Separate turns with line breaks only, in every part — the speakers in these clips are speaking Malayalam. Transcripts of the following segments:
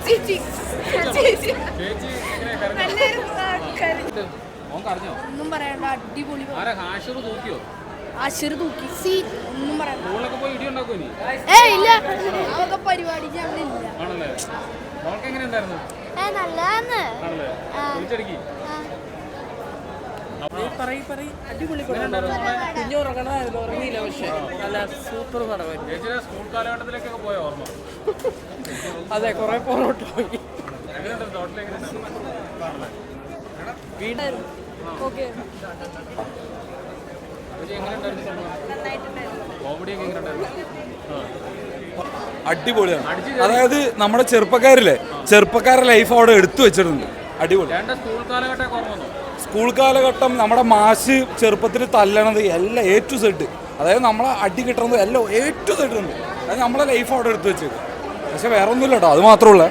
ചേച്ചി ഒന്നും പറയണ്ട, അടിപൊളി. ആശിർ തൂക്കി ഒന്നും പറയണ്ട. ഇല്ല, അതൊക്കെ പരിപാടി നല്ലതാണ്.
അടിപൊളി കുഞ്ഞുറങ്ങണമായിരുന്നു, ഉറങ്ങിയില്ല. പക്ഷെ നല്ല സൂപ്പർ പടമായിരുന്നു.
സ്കൂൾ കാലഘട്ടത്തിലേക്കൊക്കെ പോയ ഓർമ്മ?
അതെ, കുറെ പുറകോട്ട് പോയി.
അടിപൊളിയാണ്. അതായത് നമ്മുടെ ചെറുപ്പക്കാരുടെ ലൈഫ് അവിടെ എടുത്തു വെച്ചിട്ടുണ്ട്. അടിപൊളി. സ്കൂൾ കാലഘട്ടം നമ്മുടെ മാഷ് ചെറുപ്പത്തിൽ തല്ലണത് എല്ലാം A to Z, അതായത് നമ്മളെ അടി കിട്ടുന്നത് എല്ലാം A to Z ഉണ്ട്. അതായത് നമ്മളെ ലൈഫ് അവിടെ എടുത്തു വെച്ചത്. പക്ഷെ വേറെ ഒന്നുമില്ല കേട്ടോ, അത് മാത്രമുള്ള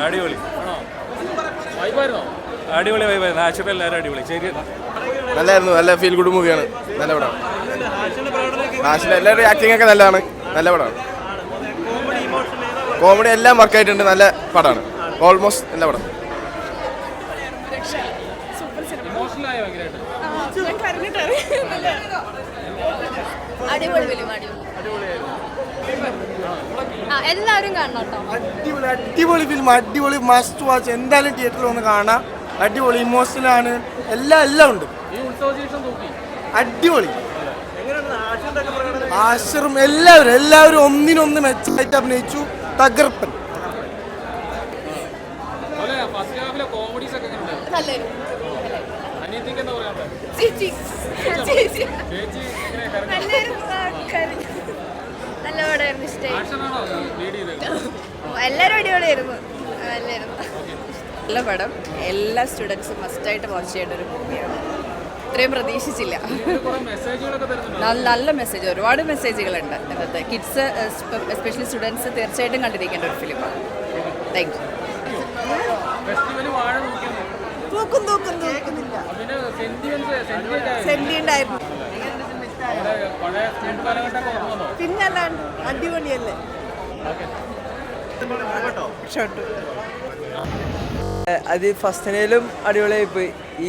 അടിപൊളി
അടിപൊളി വൈബായിരുന്നു. നാച്ചുറൽ എല്ലാവരും അടിപൊളി. ശരി,
നല്ലായിരുന്നു. നല്ല ഫീൽ ഗുഡ് മൂവിയാണ്. നല്ല പടമാണ്. നാഷണൽ എല്ലാവരുടെ ആക്ടിംഗ് ഒക്കെ നല്ലതാണ്. നല്ല പടമാണ്. കോമഡി എല്ലാം വർക്കായിട്ടുണ്ട്. നല്ല പടമാണ്. ഓൾമോസ്റ്റ് നല്ല പടം.
എല്ലാവരും കാണണം.
അടിപൊളി ഫിലിം, അടിപൊളി, മസ്റ്റ് വാച്ച്. എന്തായാലും തിയേറ്ററിൽ ഒന്ന് കാണാം. അടിപൊളി, ഇമോഷണലാണ്, എല്ലാം ഉണ്ട്. അടിപൊളി. ആശറും എല്ലാവരും ഒന്നിനൊന്ന് മെച്ചമായിട്ട് അഭിനയിച്ചു. തകർപ്പൻ.
നല്ല പടമായിരുന്നു, ഇഷ്ടമായി. എല്ലാവരും അടിപൊളിയായിരുന്നു.
നല്ല പടം. എല്ലാ സ്റ്റുഡൻസും മസ്റ്റായിട്ട് വാച്ച് ചെയ്യേണ്ട ഒരു മൂവിയാണ്. ഇത്രയും പ്രതീക്ഷിച്ചില്ല. നല്ല മെസ്സേജ്, ഒരുപാട് മെസ്സേജുകളുണ്ട് ഇതിനകത്ത്. കിഡ്സ് എസ്പെഷ്യലി സ്റ്റുഡൻസ് തീർച്ചയായിട്ടും കണ്ടിരിക്കേണ്ട ഒരു ഫിലിമാണ്. Thank
you. പിന്നല്ലാണ്ട് അടിപൊളിയല്ലേ.
അത് ഫസ്റ്റിനേലും അടിപൊളിയായി പോയി. ഈ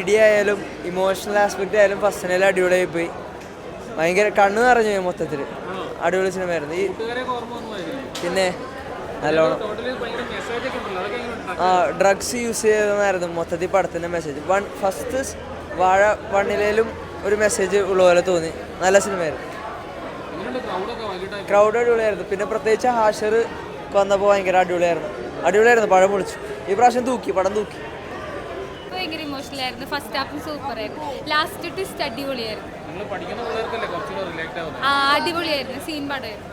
ഇടിയായാലും ഇമോഷണൽ ആസ്പെക്റ്റ് ആയാലും ഫസ്റ്റിനേലും അടിപൊളിയായി പോയി. ഭയങ്കര കണ്ണ് നിറഞ്ഞു പോയി. മൊത്തത്തിൽ അടിപൊളി സിനിമയായിരുന്നു. ഈ പിന്നെ നല്ലോണം ഡ്രഗ്സ് യൂസ് ചെയ്തെന്നായിരുന്നു മൊത്തത്തിൽ പടത്തിൻ്റെ മെസ്സേജ്. ഫസ്റ്റ് വാഴ 1 ഒരു മെസ്സേജ് ഉള്ള പോലെ തോന്നി. നല്ല സിനിമയായിരുന്നു. ക്രൗഡ് അടിപൊളിയായിരുന്നു. പിന്നെ പ്രത്യേകിച്ച് ഹാഷർ വന്നപ്പോൾ ഭയങ്കര അടിപൊളിയായിരുന്നു. പഴം പൊളിച്ചു. ഈ പ്രാവശ്യം പടം തൂക്കി.
ഭയങ്കര ഇമോഷണൽ ആയിരുന്നു. ഫസ്റ്റ് ഹാഫും സൂപ്പർ ആയിരുന്നു. ലാസ്റ്റ് ട്വിസ്റ്റ് അടിപൊളിയായിരുന്നു. അടിപൊളിയായിരുന്നു. സീൻ പടമായിരുന്നു.